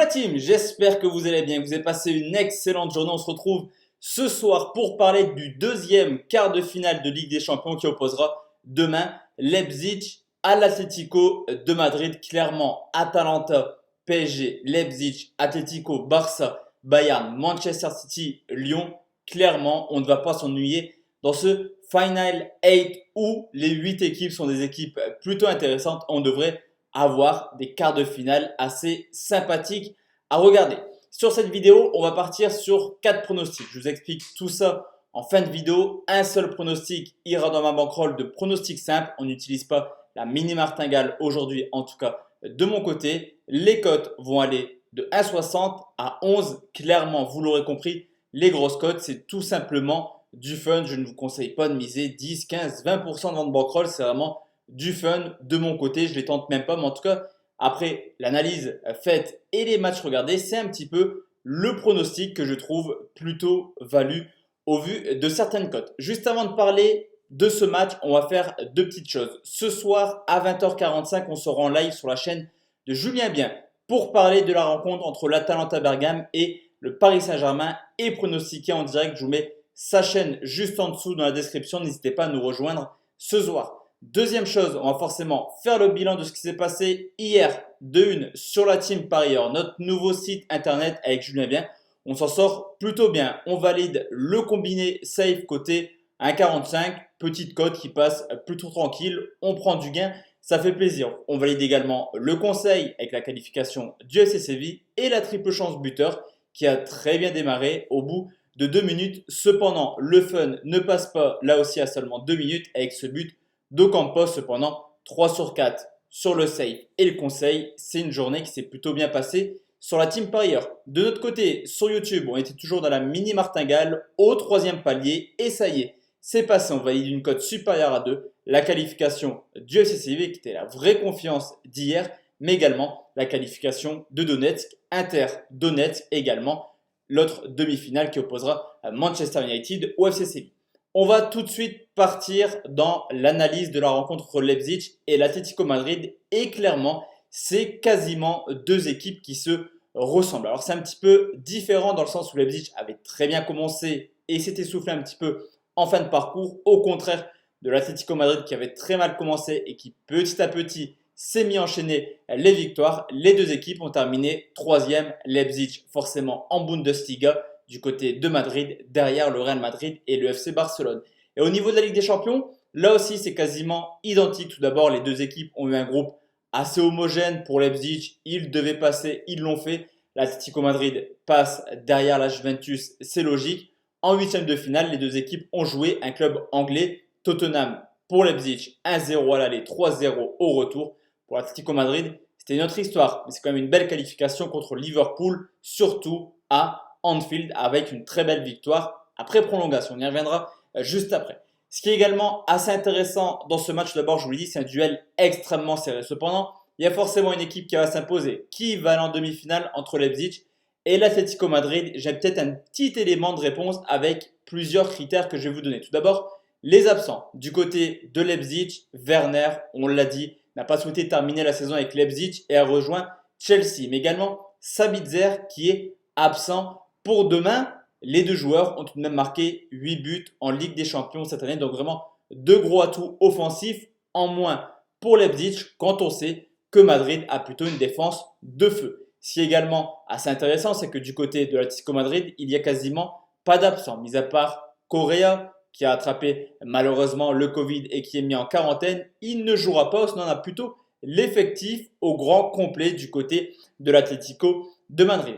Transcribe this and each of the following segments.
la team, j'espère que vous allez bien, que vous avez passé une excellente journée. On se retrouve ce soir pour parler du deuxième quart de finale de Ligue des Champions qui opposera demain Leipzig à l'Atlético de Madrid. Clairement, Atalanta, PSG, Leipzig, Atlético, Barça, Bayern, Manchester City, Lyon. Clairement, on ne va pas s'ennuyer dans ce Final 8 où les 8 équipes sont des équipes plutôt intéressantes. On devrait avoir des quarts de finale assez sympathiques à regarder. Sur cette vidéo, on va partir sur 4 pronostics. Je vous explique tout ça en fin de vidéo. Un seul pronostic ira dans ma bankroll de pronostics simples. On n'utilise pas la mini martingale aujourd'hui, en tout cas de mon côté. Les cotes vont aller de 1,60 à 11. Clairement, vous l'aurez compris, les grosses cotes, c'est tout simplement du fun. Je ne vous conseille pas de miser 10, 15, 20% de votre bankroll. C'est vraiment du fun de mon côté, je les tente même pas, mais en tout cas, après l'analyse faite et les matchs regardés, c'est un petit peu le pronostic que je trouve plutôt value au vu de certaines cotes. Juste avant de parler de ce match, on va faire deux petites choses. Ce soir à 20h45, on sera en live sur la chaîne de Julien Bien pour parler de la rencontre entre l'Atalanta Bergame et le Paris Saint-Germain et pronostiquer en direct. Je vous mets sa chaîne juste en dessous dans la description. N'hésitez pas à nous rejoindre ce soir. Deuxième chose, on va forcément faire le bilan de ce qui s'est passé hier de une sur la team parieur, notre nouveau site internet avec Julien Bien. On s'en sort plutôt bien. On valide le combiné safe côté 1,45, petite cote qui passe plutôt tranquille. On prend du gain, ça fait plaisir. On valide également le conseil avec la qualification du FC Séville et la triple chance buteur qui a très bien démarré au bout de 2 minutes. Cependant, le fun ne passe pas là aussi à seulement 2 minutes avec ce but d'Ocampos. Cependant, 3 sur 4 sur le save et le conseil. C'est une journée qui s'est plutôt bien passée sur la team parieur. De notre côté, sur YouTube, on était toujours dans la mini martingale au 3e palier. Et ça y est, c'est passé. On valide une cote supérieure à 2. La qualification du FCCV qui était la vraie confiance d'hier. Mais également la qualification de Donetsk, Inter Donetsk également. L'autre demi-finale qui opposera à Manchester United au FCCV. On va tout de suite partir dans l'analyse de la rencontre entre Leipzig et l'Atlético Madrid. Et clairement, c'est quasiment deux équipes qui se ressemblent. Alors c'est un petit peu différent dans le sens où Leipzig avait très bien commencé et s'est essoufflé un petit peu en fin de parcours. Au contraire de l'Atlético Madrid qui avait très mal commencé et qui petit à petit s'est mis à enchaîner les victoires. Les deux équipes ont terminé 3e. Leipzig forcément en Bundesliga du côté de Madrid, derrière le Real Madrid et le FC Barcelone. Et au niveau de la Ligue des Champions, là aussi c'est quasiment identique. Tout d'abord, les deux équipes ont eu un groupe assez homogène pour Leipzig. Ils devaient passer, ils l'ont fait. L'Atlético Madrid passe derrière la Juventus, c'est logique. En 8e de finale, les deux équipes ont joué un club anglais. Tottenham pour Leipzig, 1-0 à l'aller, 3-0 au retour. Pour l'Atlético Madrid, c'était une autre histoire, mais c'est quand même une belle qualification contre Liverpool, surtout à Anfield avec une très belle victoire après prolongation. On y reviendra juste après. Ce qui est également assez intéressant dans ce match, d'abord, je vous l'ai dit, c'est un duel extrêmement serré. Cependant, il y a forcément une équipe qui va s'imposer. Qui va aller en demi-finale entre Leipzig et l'Atlético Madrid? J'ai peut-être un petit élément de réponse avec plusieurs critères que je vais vous donner. Tout d'abord, les absents. Du côté de Leipzig, Werner, on l'a dit, n'a pas souhaité terminer la saison avec Leipzig et a rejoint Chelsea. Mais également Sabitzer qui est absent. Pour demain, les deux joueurs ont tout de même marqué 8 buts en Ligue des Champions cette année. Donc vraiment, deux gros atouts offensifs en moins pour Leipzig quand on sait que Madrid a plutôt une défense de feu. Ce qui est également assez intéressant, c'est que du côté de l'Atlético Madrid, il n'y a quasiment pas d'absents, mis à part Correa qui a attrapé malheureusement le Covid et qui est mis en quarantaine. Il ne jouera pas, sinon on a plutôt l'effectif au grand complet du côté de l'Atlético de Madrid.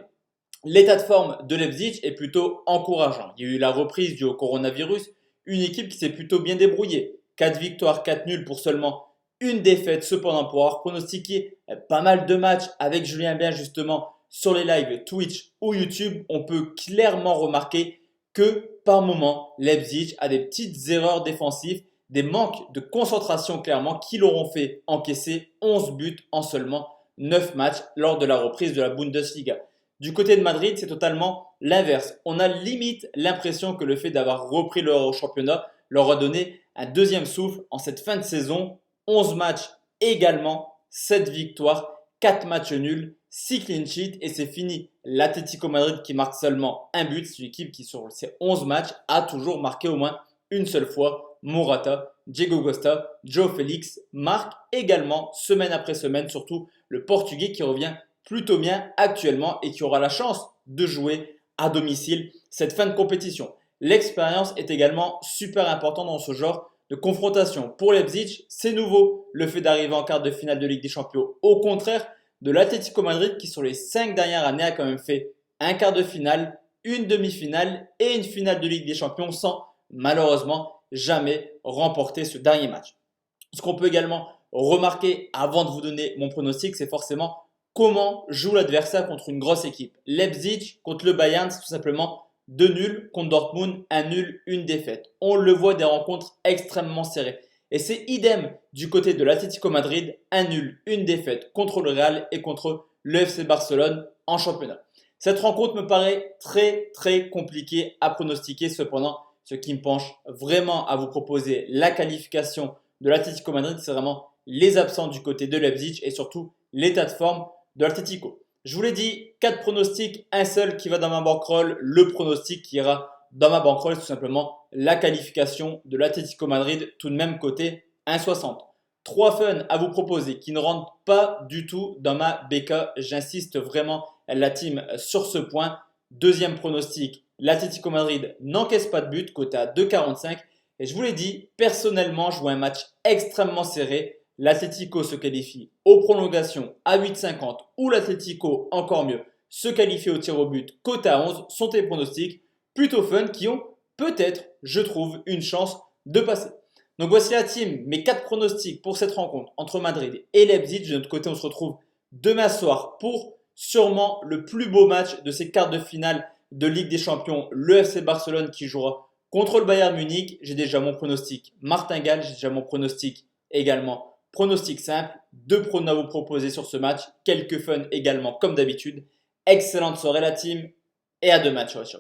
L'état de forme de Leipzig est plutôt encourageant. Il y a eu la reprise du coronavirus, une équipe qui s'est plutôt bien débrouillée. 4 victoires, 4 nuls pour seulement une défaite. Cependant, pour avoir pronostiqué pas mal de matchs avec Julien Bien justement sur les lives Twitch ou YouTube, on peut clairement remarquer que par moment, Leipzig a des petites erreurs défensives, des manques de concentration clairement qui l'auront fait encaisser 11 buts en seulement 9 matchs lors de la reprise de la Bundesliga. Du côté de Madrid, c'est totalement l'inverse. On a limite l'impression que le fait d'avoir repris leur championnat leur a donné un deuxième souffle en cette fin de saison. 11 matchs également, 7 victoires, 4 matchs nuls 6 clean sheets et c'est fini. L'Atlético Madrid qui marque seulement un but, c'est une équipe qui sur ses 11 matchs a toujours marqué au moins une seule fois. Morata, Diego Costa, Joe Félix marquent également semaine après semaine, surtout le Portugais qui revient plutôt bien actuellement et qui aura la chance de jouer à domicile cette fin de compétition. L'expérience est également super importante dans ce genre de confrontation. Pour Leipzig, c'est nouveau le fait d'arriver en quart de finale de Ligue des Champions. Au contraire de l'Atlético Madrid qui sur les 5 dernières années a quand même fait un quart de finale, une demi-finale et une finale de Ligue des Champions sans malheureusement jamais remporter ce dernier match. Ce qu'on peut également remarquer avant de vous donner mon pronostic, c'est forcément comment joue l'adversaire contre une grosse équipe. Leipzig contre le Bayern, c'est tout simplement 2 nuls, contre Dortmund, 1 nul, une défaite. On le voit, des rencontres extrêmement serrées. Et c'est idem du côté de l'Atlético Madrid, 1 nul, une défaite contre le Real et contre le FC Barcelone en championnat. Cette rencontre me paraît très compliquée à pronostiquer. Cependant, ce qui me penche vraiment à vous proposer la qualification de l'Atlético Madrid, c'est vraiment les absents du côté de Leipzig et surtout l'état de forme de l'Atlético. Je vous l'ai dit, 4 pronostics, un seul qui va dans ma bankroll. Le pronostic qui ira dans ma bankroll, c'est tout simplement la qualification de l'Atlético Madrid, tout de même côté 1,60. 3 fun à vous proposer qui ne rentrent pas du tout dans ma BK. J'insiste vraiment la team sur ce point. Deuxième pronostic, l'Atlético Madrid n'encaisse pas de but, coté à 2,45. Et je vous l'ai dit, personnellement, je vois un match extrêmement serré. L'Atlético se qualifie aux prolongations à 8,50 ou l'Atlético, encore mieux, se qualifie au tir au but, coté à 11. Sont des pronostics plutôt fun qui ont peut-être, je trouve, une chance de passer. Donc voici la team, mes 4 pronostics pour cette rencontre entre Madrid et Leipzig. De notre côté, on se retrouve demain soir pour sûrement le plus beau match de ces quarts de finale de Ligue des Champions, le FC Barcelone qui jouera contre le Bayern Munich. J'ai déjà mon pronostic martingale, j'ai déjà mon pronostic également pronostic simple. 2 pronos à vous proposer sur ce match, quelques fun également comme d'habitude. Excellente soirée la team et à demain, ciao ciao.